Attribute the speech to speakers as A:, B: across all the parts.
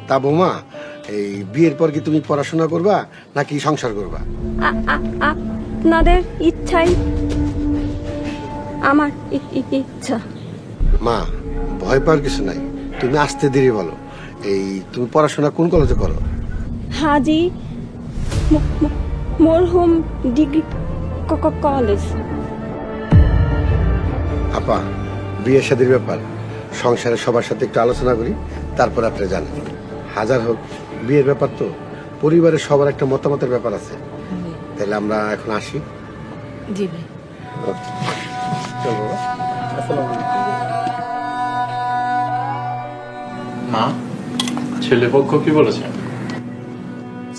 A: তা বৌমা, এই বিয়ের পর কি তুমি পড়াশোনা করবা নাকি সংসার করবা?
B: আপনাদের ইচ্ছাই আমার ইচ্ছা।
A: মা, ভয় পাওয়ার কিছু নাই, তুমি আস্তে ধীরে বলো। এই তুমি পড়াশোনা কোন কলেজে করো?
B: হাজি মরহুম ডিগ্রি কলেজ।
A: আপা, বিয়ে শাদীর ব্যাপার সংসারে সবার সাথে একটু আলোচনা করি, তারপর আপনি জানেন। হাজার হোক বিয়ের ব্যাপার তো পরিবারের সবার একটা মতামতের ব্যাপার আছে। তাহলে আমরা এখন আসি।
C: জি ভাই।
A: চল বাবা। আসসালামু আলাইকুম।
D: মা, ছেলে পক্ষ কি বলেছে?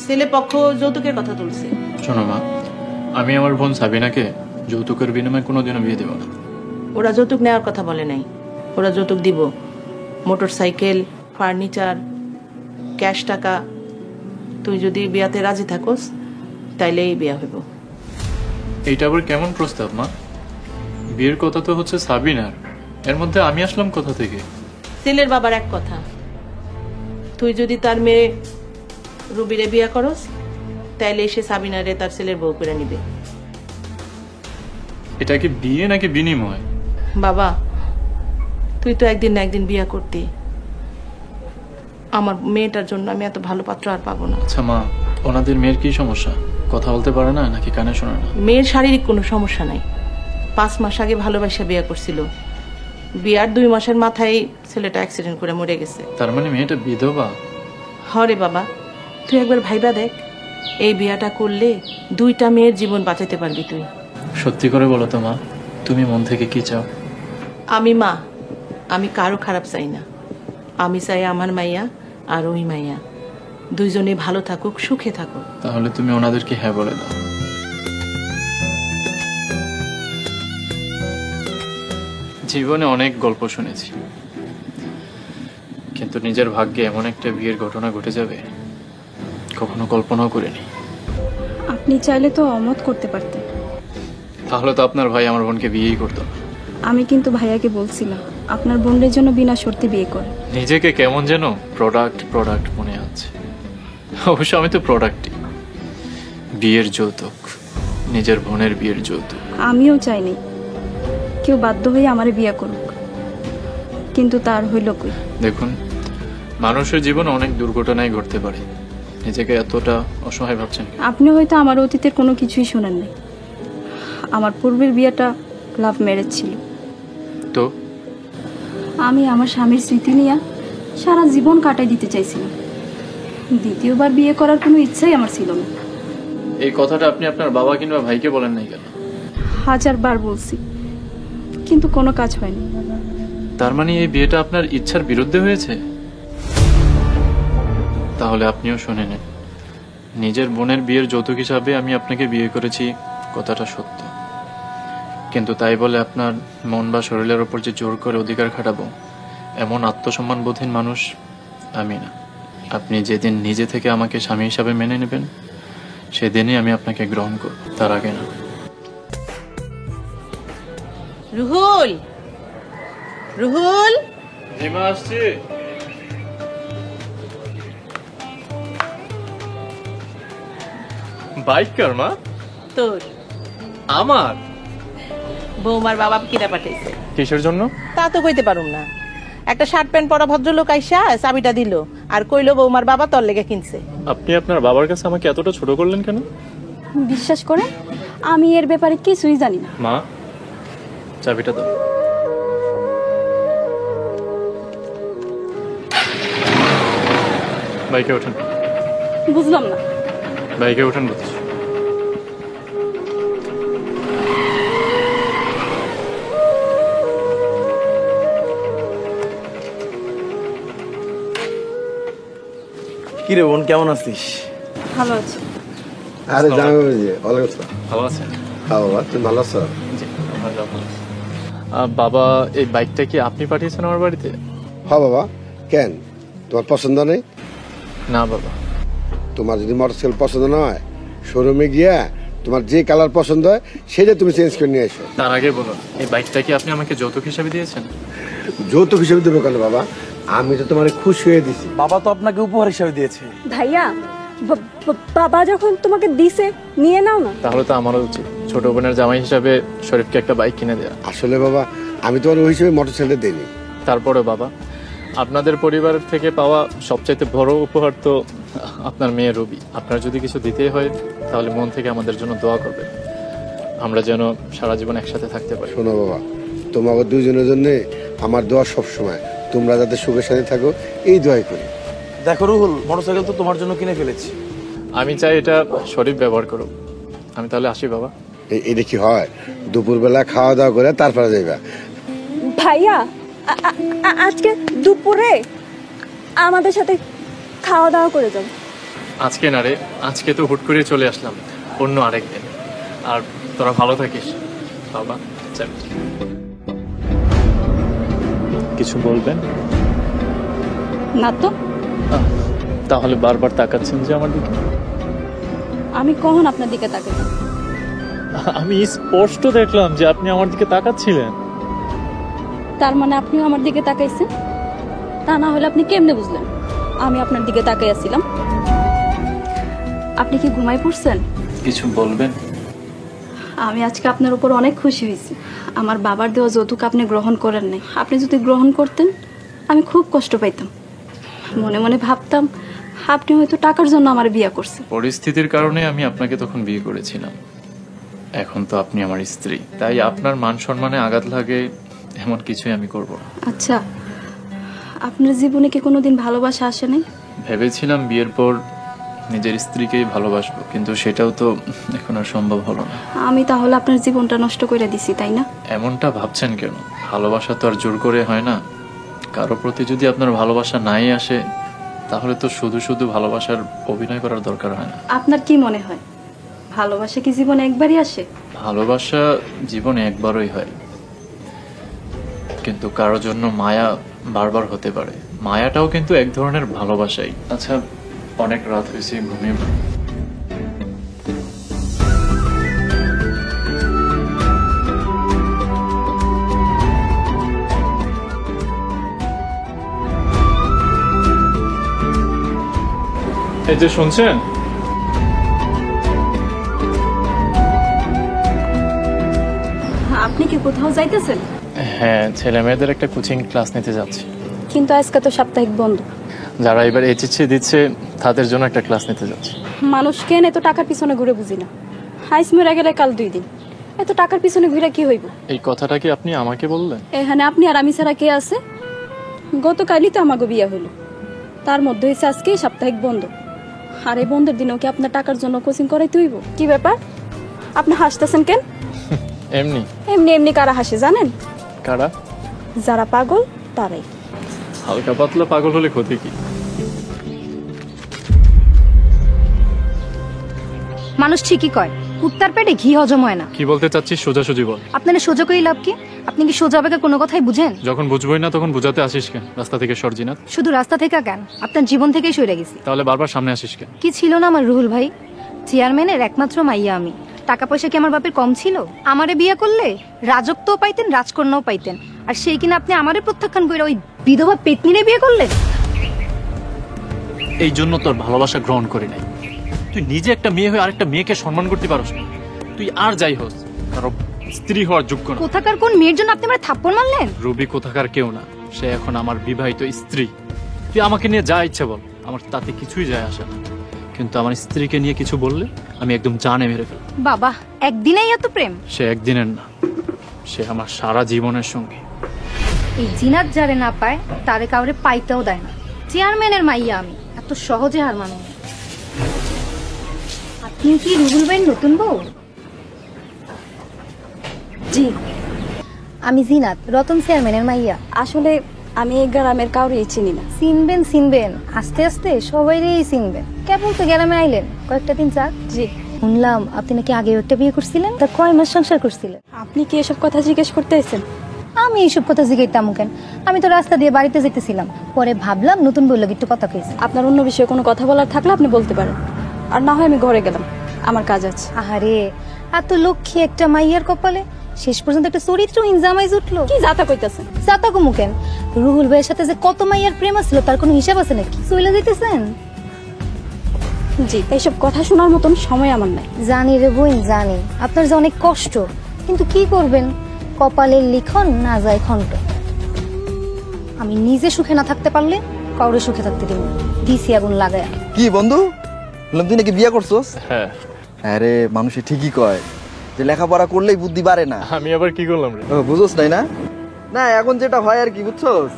C: ছেলে পক্ষ যৌতুকের কথা তুলছে।
D: শোনো মা, আমি আমার বোন সাবিনাকে যৌতুকের বিনিময়ে কোনোদিনও বিয়ে দেব না।
C: ওরা যৌতুক নেওয়ার কথা বলে নাই, ওরা যৌতুক দিব। মোটর সাইকেল, ফার্নিচার, ক্যাশ টাকা। তুই যদি বিয়াতে রাজি থাকোস তাইলেই বিয়া হইব।
D: এইটা আবার কেমন প্রস্তাব মা? বিয়ের কথা তো হচ্ছে সাবিনার, এর মধ্যে আমি আসলাম কোথা থেকে?
C: ছেলের বাবার এক কথা, তুই যদি তার মেয়ে রুবিরে বিয়া করস তাইলে সে সাবিনারে তার ছেলের বউ করে নিবে।
D: এটা কি বিয়ে নাকি বিনিময়?
C: বাবা, তুই তো একদিন না একদিন বিয়া করতি। আমার মেয়েটার জন্য আমি এত ভালো পাত্র আর পাবো না।
D: আচ্ছা মা, ওনাদের মেয়ের কি সমস্যা? কথা বলতে পারে না নাকি কানে শোনে না?
C: মেয়ের শারীরিক কোনো সমস্যা নাই। 5 মাস আগে ভালোবাসা বিয়া করছিল, বিয়ার 2 মাসের মাথায় ছেলেটা অ্যাক্সিডেন্ট করে মরে গেছে।
D: তার মানে মেয়েটা বিধবা?
C: হরে বাবা, তুই একবার ভাইবা দেখ, এই বিয়াটা করলে 2টা মেয়ের জীবন বাঁচাতে পারবি তুই।
D: সত্যি করে বলো তো মা, তুমি মন থেকে কি চাও?
C: আমি মা, আমি কারো খারাপ চাই না। আমি চাই আমার মাইয়া আর ওই মাইয়া দুইজনে ভালো থাকুক, সুখে থাকুক।
D: তাহলে তুমি ওনাদেরকে হ্যাঁ বলে দাও। জীবনে অনেক গল্প শুনেছি, কিন্তু নিজের ভাগ্যে এমন একটা বিয়ের ঘটনা ঘটে যাবে কখনো কল্পনাও করিনি।
B: আপনি চাইলে তো অমত করতে পারতেন।
D: তাহলে তো আপনার ভাই আমার বোনকে বিয়েই করতো না।
B: আমি কিন্তু ভাইয়াকে বলছিলাম আপনার বোনের জন্য বিনা শর্তে বিয়ে করে।
D: নিজেকে কেমন যেন প্রোডাক্ট মনে হচ্ছে। অবশ্য আমি তো প্রোডাক্টই। বিয়ের যৌতুক, নিজের বোনের বিয়ের যৌতুক।
B: আমিও চাইনি কেউ বাধ্য হয়ে আমারে বিয়ে করুক, কিন্তু তার হইল কই।
D: দেখুন, মানুষের জীবনে অনেক দুর্ঘটনাই ঘটতে পারে, নিজেকে এতটা অসহায় ভাবছেন?
B: আপনি হয়তো আমার অতীতের কোনো কিছুই শোনেন নাই। আমার পূর্বের বিয়েটা লাভ ম্যারেজ ছিল।
D: তো
B: আমি আমার স্বামীর স্মৃতি নিয়ে সারা জীবন কাটাই দিতে চাইছিলাম। দ্বিতীয়বার বিয়ে করার কোনো ইচ্ছাই আমার ছিল না।
D: এই কথাটা আপনি আপনার বাবা কিংবা ভাইকে বলেন নাই কেন?
B: 1000 বার বলছি, কিন্তু কোনো কাজ হয়নি।
D: তার মানে এই বিয়েটা আপনার ইচ্ছার বিরুদ্ধে হয়েছে? তাহলে আপনিও শুনে নেন, নিজের বোনের বিয়ের যৌতুক হিসাবে আমি আপনাকে বিয়ে করেছি, কথাটা সত্য। কিন্তু তাই বলে আপনার মন বা শরীরের ওপর যে জোর করে অধিকার খাটাবো, এমন আত্মসম্মান বোধহীন মানুষ আমি না। আপনি যেদিন নিজে থেকে আমাকে স্বামী হিসাবে মেনে নেবেন সেদিনই আমি আপনাকে গ্রহণ করব, তার আগে না।
C: রুহুল, রুহুল,
D: জিমা আসছি। বাইক কার মা?
C: তোর
D: আমার?
C: বৌমার বাবা কিনা পাঠাইছে।
D: কিসের জন্য?
C: তা তো কইতে পারুম না। একটা শার্ট প্যান্ট পরা ভদ্রলোক আইসা চাবিটা দিল আর কইলো বৌমার বাবা তোর লেগে কিনছে।
D: আপনি আপনার বাবার কাছে আমাকে এতটা ছোট করলেন কেন?
B: বিশ্বাস করে আমি এর ব্যাপারে কিছুই জানি না।
D: মা, চাবিটা দাও। বাইকে ওঠেন।
B: বুঝলাম না।
D: বাইকে ওঠেন বলছি।
E: কিরে বোন, কেমন আছিস?
B: ভালো আছি।
A: আরে জানো যে ওয়ালাইকুম আসসালাম।
D: ভালো আছেন?
A: হ্যাঁ বাবা, তুমি ভালো আছো?
D: জি, ভালো আছি। বাবা, এই বাইকটা কি আপনি পাঠিয়েছেন আমার বাড়িতে?
A: হ্যাঁ বাবা, কেন তোমার পছন্দ নেই?
D: না বাবা।
A: তোমার যদি মোটরসাইকেল পছন্দ না হয় শোরুমে গিয়া তোমার যে কালার পছন্দ হয় সেটা তুমি চেঞ্জ করে নিয়ে এসো।
D: তার আগে বলুন, এই বাইকটা কি আপনি আমাকে যৌতুক হিসাবে দিয়েছেন?
A: যৌতুক হিসেবে দেবো কেন বাবা? আমি তো তোমার খুশি হয়ে দিছি।
E: বাবা তো আপনাকে উপহার হিসাবে দিয়েছে।
F: ভাইয়া বাবা যখন তোমাকে দিছে নিয়ে নাও না।
D: তাহলে তো আমারও উচিত ছোট বোনের জামাই হিসাবে শরীফকে একটা বাইক কিনে দেওয়া।
A: আসলে বাবা আমি তোমার ওই হিসেবে মোটরসাইকেল দেইনি।
D: তারপরে বাবা, আপনাদের পরিবারের থেকে পাওয়া সবচাইতে বড় উপহার তো আপনার মেয়ে রবি। আপনার যদি কিছু দিতেই হয় তাহলে মন থেকে আমাদের জন্য দোয়া করবে, আমরা যেন সারা জীবন একসাথে থাকতে পারি।
A: শোনো বাবা, তোমাকে দুজনের জন্য আমার দোয়া সব সময়, তোমরা যাতে সুখের সাথে থাকো এই দোয়াই করি।
E: দেখো রুহুল, মোটরসাইকেল তো তোমার জন্য কিনে ফেলেছি।
D: আমি চাই এটা শরীফ ব্যবহার করুক। আমি তাহলে আসি বাবা।
A: এটা কি হয়? দুপুরবেলা খাওয়া দাওয়া করে তারপরে যাইবা।
F: ভাইয়া আজকে দুপুরে আমাদের সাথে খাওয়া দাওয়া করে যাও।
D: আজকে না রে, আজকে তো হুট করে চলে আসলাম, অন্য আরেকদিন। আর তোরা ভালো থাকিস বাবা। চল। কিছু বলবেন?
B: না তো।
D: তাহলে বারবার তাকাচ্ছেন যে আমার দিকে?
B: আমি কখন আপনার দিকে তাকাই?
D: আমি স্পষ্ট দেখলাম যে আপনি আমার দিকে তাকাচ্ছিলেন।
B: তার মানে আপনিও আমার দিকে তাকাইছেন? তা না হলে আপনি কেমনে বুঝলেন আমি আপনার দিকে তাকাই আছিলাম? আপনি কি ঘুমাই পড়ছেন?
D: কিছু বলবেন?
B: আমি আজকে আপনার উপর অনেক খুশি হয়েছি। আমার বাবার দেওয়া যৌতুক আপনি গ্রহণ করেন নাই। আপনি যদি গ্রহণ করতেন আমি খুব কষ্ট পাইতাম। মনে মনে ভাবতাম আপনি হয়তো টাকার জন্য আমার বিয়ে করছেন।
D: পরিস্থিতির কারণে আমি আপনাকে তখন বিয়ে করেছিলাম। এখন তো আপনি আমার স্ত্রী, তাই আপনার মান সম্মানে আঘাত লাগে এমন কিছুই আমি করব না।
B: আচ্ছা, আপনার জীবনে কি কোনোদিন ভালোবাসা আসে নাই?
D: ভেবেছিলাম বিয়ের পর নিজের স্ত্রীকেই ভালোবাসবো, কিন্তু সেটাও তো এখন আর সম্ভব হলো না।
B: আমি তাহলে আপনার জীবনটা নষ্ট করে দিছি, তাই না?
D: এমনটা ভাবছেন কেন? ভালোবাসা তো আর জোর করে হয় না। কারো প্রতি যদি আপনার ভালোবাসা নাই আসে তাহলে তো শুধু শুধু ভালোবাসার অভিনয় করার দরকার হয় না।
B: আপনার কি মনে হয় ভালোবাসা কি জীবনে একবারই আসে?
D: ভালোবাসা জীবনে একবারই হয়, কিন্তু কারোর জন্য মায়া বারবার হতে পারে। মায়াটাও কিন্তু এক ধরনের ভালোবাসাই। আচ্ছা, অনেক রাত হয়েছে, ঘুমিয়ে পড়ি। এই যে শুনছেন,
B: আপনি কি কোথাও যাইতেছেন?
D: হ্যাঁ, ছেলে মেয়েদের একটা কোচিং ক্লাস নিতে যাচ্ছি।
B: কিন্তু আজকে তো সাপ্তাহিক বন্ধ।
D: যারা এবার এইচএসসি দিচ্ছে তাদের জন্য একটা ক্লাস নিতে যাচ্ছি।
B: মানুষ কেন এত টাকার পিছনে ঘুরে বুঝি না। হাইস মরে গেলে কাল 2 দিন, এত টাকার পিছনে ঘুরে কি হইব?
D: এই কথাটা কি আপনি আমাকে বললেন?
B: এখানে আপনি আর আমি ছাড়া কে আছে? গতকালই তো আমাকে বিয়ে হলো, তার মধ্যে হয়েছে আজকেই সাপ্তাহিক বন্ধ। আর এই বন্ধের দিনেও কি আপনার টাকার জন্য কোচিং করাইতে হইব? কি ব্যাপার, আপনি হাসতেছেন কেন?
D: এমনি।
B: এমনি এমনি কারা হাসে জানেন?
D: কারা?
B: যারা পাগল তারাই।
D: হালকা পাতলা পাগল হলে ক্ষতি কি?
G: মানুষ ঠিকই কয় কুত্তার পেটে ঘি হজম হয় না।
D: কি বলতে চাচ্ছিস সোজাসুজি বল।
G: আপনারা সোজা করেই লাভ কি? আপনি কি সোজা বেগে কোনো কথাই বুঝেন?
D: যখন বুঝবই না তখন বুঝাতে আসিস কেন? রাস্তা থেকে সরজিনাথ।
G: শুধু রাস্তা থেকে কেন, আপনার জীবন থেকেই সরে গেছি।
D: তাহলে বারবার সামনে আসিস কেন?
G: কি ছিল না আমার রুহুল ভাই, চেয়ারম্যানের একমাত্র মাইয়া আমি। টাকা পয়সা কি আমার বাপের কম ছিল? আমারে বিয়ে করলে রাজত্বও পাইতেন, রাজকন্যাও পাইতেন। আর সেই কিনা আপনি আমারে প্রত্যাখ্যান করে ওই বিধবা পেতনিরে বিয়ে করলেন।
D: এই জন্য তোর ভালোবাসা গ্রহণ করি নাই। তুই নিজে একটা মেয়ে হয়ে আরেকটা মেয়েকে সম্মান করতে পারস না। তুই আর যাই হোস, কারো স্ত্রী হওয়ার যোগ্য না।
G: কোথাকার কোন মেয়ের জন্য আপনি আমার থাপ্পড় মারলেন?
D: রবি কোথাকার কেউ না, সে এখন আমার বিবাহিত স্ত্রী। তুই আমাকে নিয়ে যা ইচ্ছে বল, আমার তাতে কিছুই যায় আসে না। কিন্তু আমার স্ত্রীকে নিয়ে কিছু বললে আমি একদম জানে মেরে ফেলব।
G: বাবা, একদিনেই এত প্রেম?
D: সে একদিনের না, সে আমার সারা জীবনের সঙ্গী।
G: এই জিনাত যারে না পায় তারে কাউরে পাইতেও দেয় না। চেয়ারম্যানের মাইয়া আমি, এত সহজে হার মানো না। আপনি কি রুহুল ভাইয়ের নতুন বউ?
B: জি,
G: আমি জিনাত, রতন চেয়ারম্যানের মাইয়া।
B: আসলে আমি এই গ্রামের কাউরে চিনি না।
G: চিনবেন চিনবেন, আস্তে আস্তে সবাইরেই চিনবেন। কেবল তো গ্রামে আইলেন, কয়েকটা দিন যাক।
B: জি,
G: শুনলাম আপনি নাকি আগে একটা বিয়ে করছিলেন, তা কয় মাস সংসার করছিলেন?
B: আপনি কি এসব কথা জিজ্ঞেস করতে এসেছেন?
G: আমি এইসব কথা জিগাইতাম কেন? আমি তো রাস্তা দিয়ে বাড়িতে যেতেছিলাম, পরে ভাবলাম নতুন বললো একটু কথা কইছি।
B: আপনার অন্য বিষয়ে কোনো কথা বলার থাকলে আপনি বলতে পারেন, আর না হয় আমি ঘরে গেলাম, আমার কাজ আছে।
G: আহারে, এত লক্ষ্মী একটা মাইয়ার কপালে শেষ পর্যন্ত একটা চরিত্রহীন জামাই জুটলো।
B: কি যাতা কইতাছেন?
G: জাতা কমু কেন? রুহুল ভাইয়ের সাথে যে কত মাইয়ার প্রেম আছিল তার কোনো হিসাব আছে নাকি? চলে যাইতেছেন?
B: জি, এইসব কথা শোনার মতন সময় আমার নাই।
G: জানি রে বোন, জানি আপনার যে অনেক কষ্ট, কিন্তু কি করবেন, কপালের লিখন না যায় খন্ড। আমি নিজে সুখে না থাকতে পারলে কাউরে সুখে থাকতে দিব না। দিছি আগুন লাগায়া।
H: কি বন্ধু, বললাম তুই নাকি বিয়ে করছস?
D: হ্যাঁ।
H: আরে মানুষে ঠিকই কয় যে লেখাপড়া করলেই বুদ্ধি বাড়ে না।
D: আমি আবার কি করলাম রে?
H: বুঝোস নাই না? না এখন যেটা হয় আর কি, বুঝছস,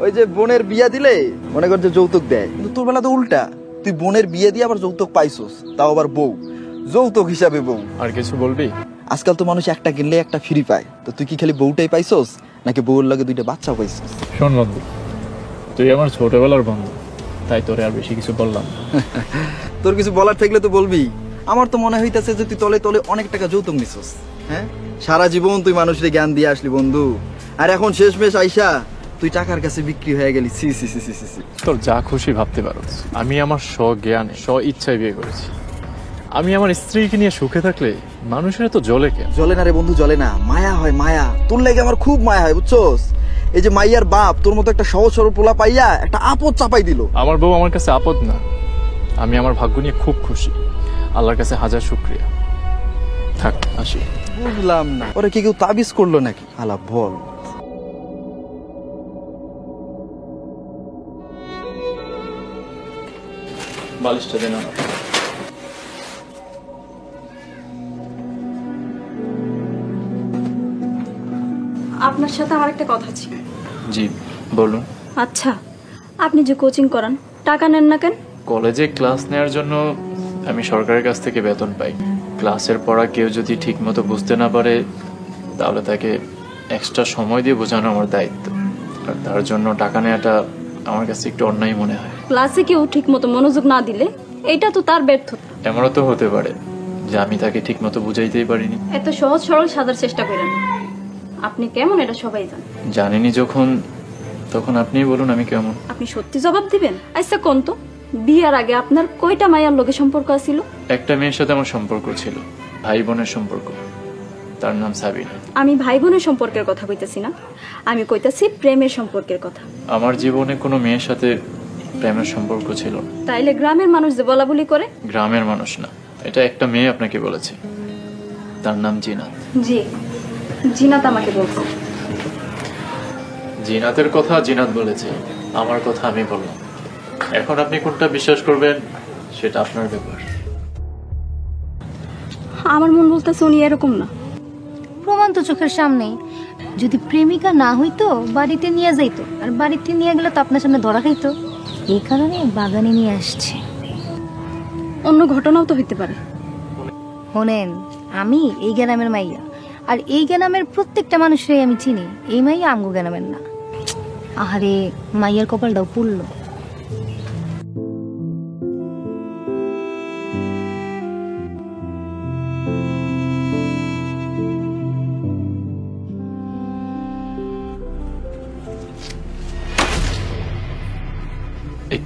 H: ওই যে বোনের বিয়া দিলে মনে কর যে যৌতুক দেয়, কিন্তু তোর বেলা তো উল্টা, তুই বোনের বিয়ে দিয়ে আবার যৌতুক পাইছস, তাও আবার বউ, যৌতুক হিসাবে বউ।
D: আর কিছু বলবি?
H: আজকাল তো মানুষ একটা কিনলে একটা ফ্রি পায়, তো তুই কি খালি বউটাই পাইছস নাকি বউর লাগে দুইটা বাচ্চা পাইছস?
D: শোন বন্ধু, তুই আমার ছোটবেলার বন্ধু, তাই তোরে আর বেশি কিছু বললাম না।
H: তোর কিছু বলার থাকলে তো বলবি। আমার তো মনে হইতাছে যে তুই তলে তলে অনেক টাকা যৌতুক নিছস। হ্যাঁ, সারা জীবন তুই মানুষের জ্ঞান দিয়ে আসলি বন্ধু, আর এখন শেষমেশ আইসা তুই টাকার কাছে বিক্রি হয়ে গেলি। সি সি সি সি সি সি।
D: তোর যা খুশি ভাবতে পারো, আমি আমার স্বজ্ঞানে স্ব ইচ্ছায় বিয়ে করেছি। আমি আমার স্ত্রীকে নিয়ে সুখে থাকলে মানুষের তো জ্বলে কেন?
H: জ্বলে না রে বন্ধু, জ্বলে না, মায়া হয় মায়া। তোর লাগে আমার খুব মায়া হয়, বুঝছস। এই যে মাইয়ার বাপ তোর মতো একটা সহজ সরল পোলা পাইয়া একটা আপদ চাপাই দিল।
D: আমার বউ আমার কাছে আপদ না, আমি আমার ভাগ্য নিয়ে খুব খুশি। আল্লাহর কাছে হাজার শুকরিয়া। থাক, আসি।
H: বুঝলাম না, ওরা কি কেউ তাবিজ করলো নাকি? আলা বল।
D: বালিশটা দেন আমার।
B: আপনার সাথে আমার একটা কথা ছিল।
D: জি বলুন।
B: আচ্ছা, আপনি যে কোচিং করান, টাকা নেন না কেন?
D: কলেজে ক্লাস নেওয়ার জন্য আমি সরকারের কাছ থেকে বেতন পাই। ক্লাসের পড়া কেউ যদি ঠিক মতো বুঝতে না পারে তাহলে তাকে এক্সট্রা সময় দিয়ে বোঝানো আমার দায়িত্ব, আর তার জন্য টাকা নেওয়াটা আমার কাছে একটু অন্যায় মনে হয়।
B: ক্লাসে কেউ ঠিক মতো মনোযোগ না দিলে এটা তো তার ব্যর্থতা।
D: এমনও তো হতে পারে যে আমি তাকে ঠিক মতো বুঝাইতেই পারিনি।
B: এত সহজ সরল সাজার চেষ্টা করেন না। আপনি কেমন এটা সবাই জানেন।
D: জানিনি যখন, তখন আপনিই বলুন আমি কেমন।
B: আপনি সত্যি জবাব দিবেন? আচ্ছা কোন তো, বিয়ার আগে আপনার কয়টা মায়ের লোকের সম্পর্ক ছিল?
D: একটা মেয়ের সাথে আমার সম্পর্ক ছিল, ভাই বোনের সম্পর্ক, তার নাম সাবিনা।
B: আমি ভাই বোনের সম্পর্কের কথা কইতেছি না, আমি কইতাছি প্রেমের সম্পর্কের কথা।
D: আমার জীবনে কোনো মেয়ের সাথে প্রেমের সম্পর্ক ছিল না।
B: তাইলে গ্রামের মানুষ যে বলাবলি করে?
D: গ্রামের মানুষ না, এটা একটা মেয়ে আপনাকে বলেছে, তার নাম জিনাত।
B: জি, জিনাত আমাকে বলছে।
D: জিনাতের কথা জিনাত বলেছে, আমার কথা আমি বললাম। এখন আপনি কোনটা বিশ্বাস করবেন সেটা আপনার ব্যাপার।
B: আমার মন বলতেছে উনি এরকম না।
G: প্রমাণ তো চোখের সামনেই। যদি প্রেমিকা না হইতো বাড়িতে নিয়ে যাইতো, আর বাড়িতে নিয়ে গেলে তো আপনার সামনে ধরা খাইতো। এই কারণে বাগানে নিয়ে আসছে।
B: অন্য ঘটনাও তো হইতে পারে।
G: শোনেন, আমি এই গ্রামের মাইয়া, আর এই গ্রামের প্রত্যেকটা মানুষরাই আমি চিনি। এই মাইয়া আমগো গ্রামের না। আহারে, মাইয়ার কপালটাও পুড়লো।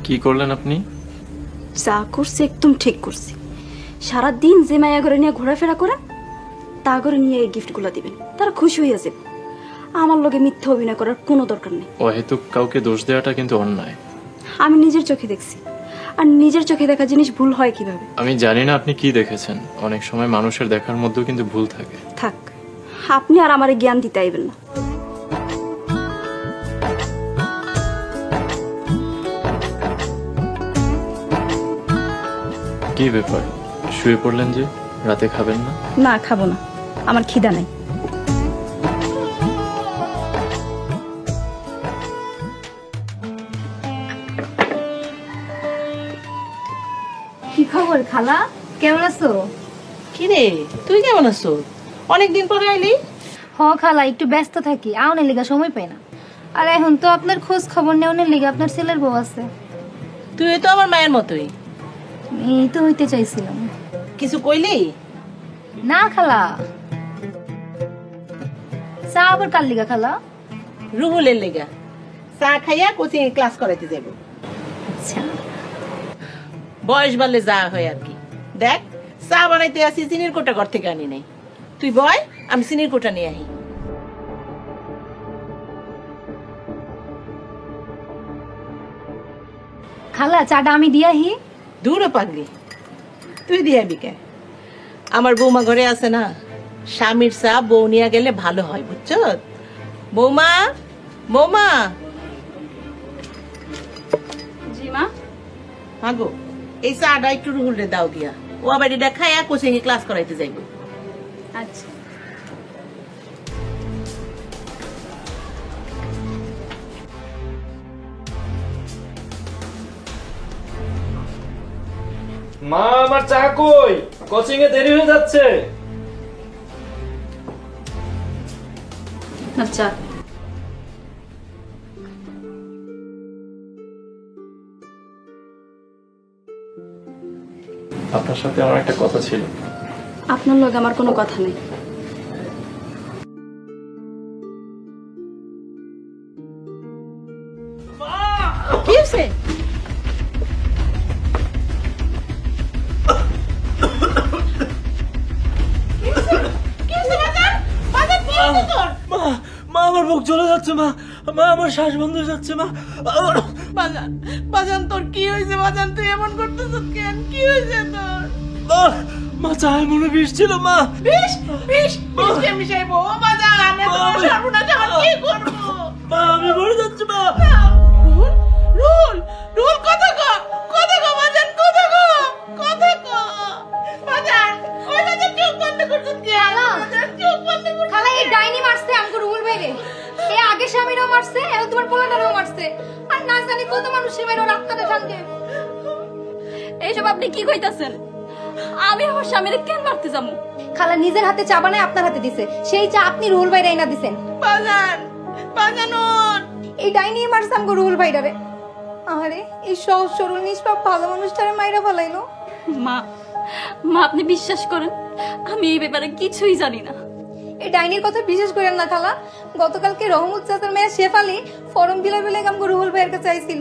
D: কি করলেন আপনি?
B: যা করছি একদম ঠিক করছি। সারাদিন যে মায়া ঘরে নিয়ে ঘোরাফেরা করেন তা করে নিয়ে এই গিফটগুলো দিবেন, তারা খুশি হয়ে যাবে। আমার লগে মিথ্যা অভিনয় করার কোনো দরকার নেই।
D: অহেতুক কাউকে দোষ দেওয়াটা কিন্তু অন্যায়।
B: আমি নিজের চোখে দেখছি, আর নিজের চোখে দেখা জিনিস ভুল হয় কিভাবে?
D: আমি জানি না আপনি কি দেখেছেন, অনেক সময় মানুষের দেখার মধ্যেও কিন্তু ভুল থাকে।
B: থাক, আপনি আর আমারে জ্ঞান দিতে আইবেন না।
D: কি ব্যাপার, শুয়ে পড়লেন যে? রাতে খাবেন না?
B: না, খাবো না, আমার খিদা নাই।
G: কি খবর খালা, কেমন আছো?
C: কি রে, তুই কেমন আছো? অনেকদিন পরে আইলি।
G: হ খালা, একটু ব্যস্ত থাকি, আউনের লিগা সময় পাই না। আর এখন তো আপনার খোঁজ খবর নেওয়ার লিগা আপনার ছেলের বউ আছে।
C: তুই তো আমার মায়ের মতোই।
G: এই তো হইতে চাইছিলাম।
C: কিছু কইলি?
G: না খালা। চা আবার কার লিগা খালা?
C: রুহুলের লেগা। চা খাইয়া কোচিং এ ক্লাস করাইতে যাব।
G: আচ্ছা,
C: বয়স বাড়লে যা হয় আর কি। দেখ, চা বানাইতে আসি চিনির কোটা ঘর থেকে আনি নাই। তুই বয়, আমি চিনির কোটা নিয়ে আহি।
G: খালা চাটা আমি দিয়াহি।
C: দূরে পাগলি, তুই দিয়াবি কে? আমার বৌমা ঘরে আছে না, স্বামীর চা বউ নিয়ে গেলে ভালো হয়, বুঝছ? বৌমা, বৌমা।
B: জি মা।
C: মাগো, এই চাটা একটু রুহুলরে দাও গিয়া, ও আবার এটা খায়া কোচিং এ ক্লাস করাইতে যাইব।
B: আচ্ছা।
I: মা আমার চা কই? কোচিং এ দেরি হয়ে যাচ্ছে।
B: আচ্ছা।
D: আপনার সাথে আমার একটা কথা ছিল।
B: আপনার লগে আমার কোনো কথা নেই।
C: কি হইছে?
I: মা আমার বুক চলে যাচ্ছে মা। মা আমার শ্বাস বন্ধ হয়ে যাচ্ছে মা।
C: বাজান, বাজান তোর কি হয়েছে? বাজান তুই এমন করতেছিস কেন? কি হয়েছে তোর?
I: মা চায় মনে বিষ ছিল মা।
C: বিষ? বিষ? বিষ কে মিশাইবো? ও বাজান, এত বড় সর্বনাশ এখন কি করব?
I: মা আমি মরে যাচ্ছি মা।
C: রুল, রুল, রুল কথা কো, কথা কো বাজান, কথা কো, কথা কো। বাজান, ওই বাজান চোখ বন্ধ করছিস কেন? বাজান চোখ বন্ধ করছিস।
G: খালা এই ডাইনি মারছে আমগো রুহুল ভাইরে। এই আগে স্বামীরও মারছে, এখন তোমার পোলাটারও মারছে। আর না জানি কত মানুষের মেয়েরও রাস্তাতে ঠান্ডে।
B: এইসব আপনি কি কইতাছেন? আমি আমার স্বামীরে কেন মারতে যাবো?
G: খালা নিজের হাতে চা বানায় আপনার হাতে দিছে, সেই চা আপনি রুহুল ভাইরে আইনা দিছেন।
C: বাজান, বাজান ওর।
G: এই ডাইনি মারছে আমগো রুহুল ভাইরারে। আরে এই সহজ সরল নিষ্পাপ ভালো মানুষটারে মাইরা ফেলাইলো।
B: মা, মা আপনি বিশ্বাস করেন আমি এই ব্যাপারে কিছুই জানি না।
G: এই ডাইনির কথা বিশেষ করেন না খালা। গতকালকে রহমত চাচার মেয়ে শেফালি ফর্ম ফিলাপে আমগো রুহুল ভাইয়ের কাছে আইছিল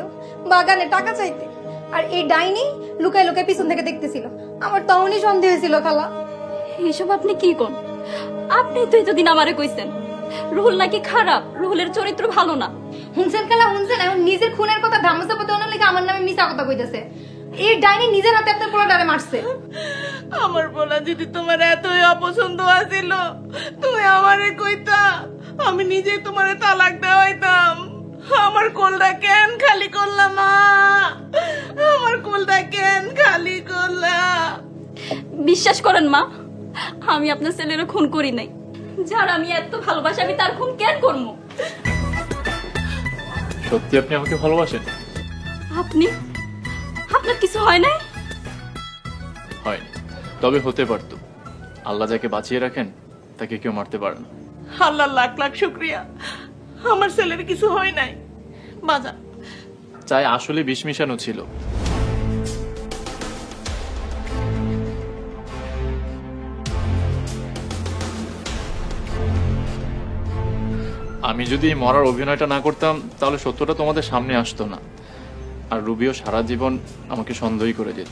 G: বাগানে টাকা চাইতে। আর এই ডাইনি লুকায় লুকায় পিছন থেকে দেখতেছিল। আমার তখনই সন্দেহ হয়েছিল খালা।
B: এসব আপনি কি কোন? আপনি তো এতদিন আমারে কইছেন রুহুল নাকি খারাপ, রুহুলের চরিত্র ভালো না।
G: হুনসেন খালা হুনসেন, এখন নিজের খুনের কথা ধামাচা পথে অন্য লেগে আমার নামে মিছা কথা কইতেছে। এই ডাইনি নিজের হাতে আপনার পোলাটারে মারছে।
C: আমার বলা যদি তোমার এতই অপছন্দ আছিল, তুমি আমারে কইতা, আমি নিজে তোমারে তালাক দেওয়াইতাম। আমার কোলটা কেন খালি করলাম মা? আমার কোলটা কেন খালি করলা?
B: বিশ্বাস করেন মা, আমি আপনার ছেলের খুন করি নাই। যার আমি এত ভালোবাসি আমি তার খুন কেন করবো?
D: সত্যি আপনি আমাকে ভালোবাসেন?
B: আপনি, আপনার কিছু হয় নাই?
D: হয়নি, তবে হতে পারতো। আল্লাহ যাকে বাঁচিয়ে রাখেন তাকে কেউ মারতে পারে না।
C: আল্লাহ লাখ লাখ শুকরিয়া, আমার ছেলের কিছু হয় নাই। বাজান,
D: চাই আসলে বিষ মিশানো ছিল। আমি যদি মরার অভিনয়টা না করতাম তাহলে সত্যটা তোমাদের সামনে আসতো না, আর রুবিও সারা জীবন আমাকে সন্দেহই করে যেত।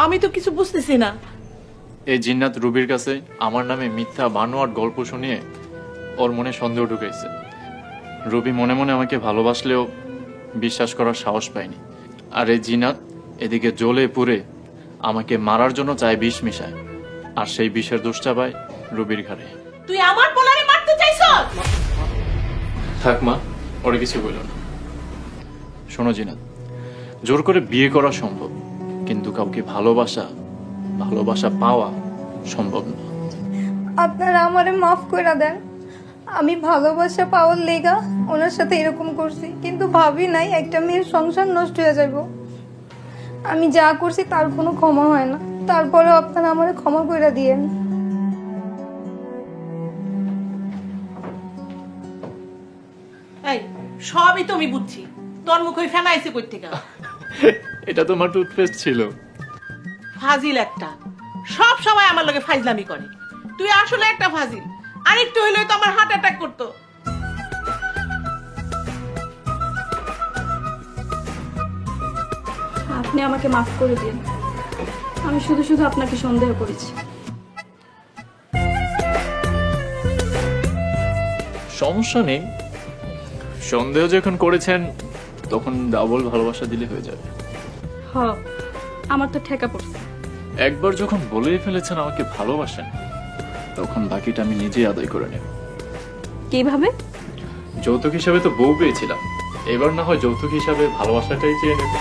C: আমি তো কিছু বুঝতেছি না।
D: এই জিন্নাত রুবির কাছে আমার নামে মিথ্যা বানোয়ার গল্প শুনিয়ে ওর মনে সন্দেহ ঢুকেছে। রুবি মনে মনে আমাকে ভালোবাসলেও বিশ্বাস করার সাহস পায়নি। আর এই জিন্নাত এদিকে জ্বলে পুড়ে আমাকে মারার জন্য চায় বিষ মিশায়, আর সেই বিষের দোষটা পায় রুবির ঘাড়ে।
C: তুই আমার পোলারে মারতে চাইছস?
D: থাক মা, ওরা কিছু বলল না। শোনো জিনাত, জোর করে বিয়ে করা সম্ভব, কিন্তু কাউকে ভালোবাসা পাওয়া সম্ভব না।
G: আপনারা আমারে মাফ করে দেন। আমি ভালোবাসা পাওয়ার লেগা ওনার সাথে এরকম করছি, কিন্তু ভাবি নাই একটা মেয়ের সংসার নষ্ট হয়ে যাইব। আমি যা করছি তার কোনো ক্ষমা হয় না, তারপরেও আপনারা আমারে ক্ষমা করে দিয়েন।
C: এই সবই তো আমি বুঝছি, তোর মুখে ফেনা আইছে কই থেকে?
D: এটা তোমার টুথপেস্ট ছিল।
C: ফাজিল একটা, সব সময় আমার লগে ফাইজলামি করে। তুই আসলে একটা ফাজিল। আরেকটু হইলে তো আমার হার্ট অ্যাটাক করতো।
B: আপনি আমাকে মাফ করে দিন, আমি শুধু শুধু আপনাকে সন্দেহ করেছি।
D: সমস্যা নেই, সন্দেহ যখন করেছেন তখন ডাবল ভালোবাসা দিলে হয়ে যাবে।
B: হ, আমার তো ঠেকা পড়ছে।
D: একবার যখন বলেই ফেলেছেন আমাকে ভালোবাসেন, তখন বাকিটা আমি নিজেই আদায় করে নেব।
B: কিভাবে?
D: যৌতুক হিসাবে তো বউ পেয়েছিলাম, এবার না হয় যৌতুক হিসাবে ভালোবাসাটাই চেয়ে নেব।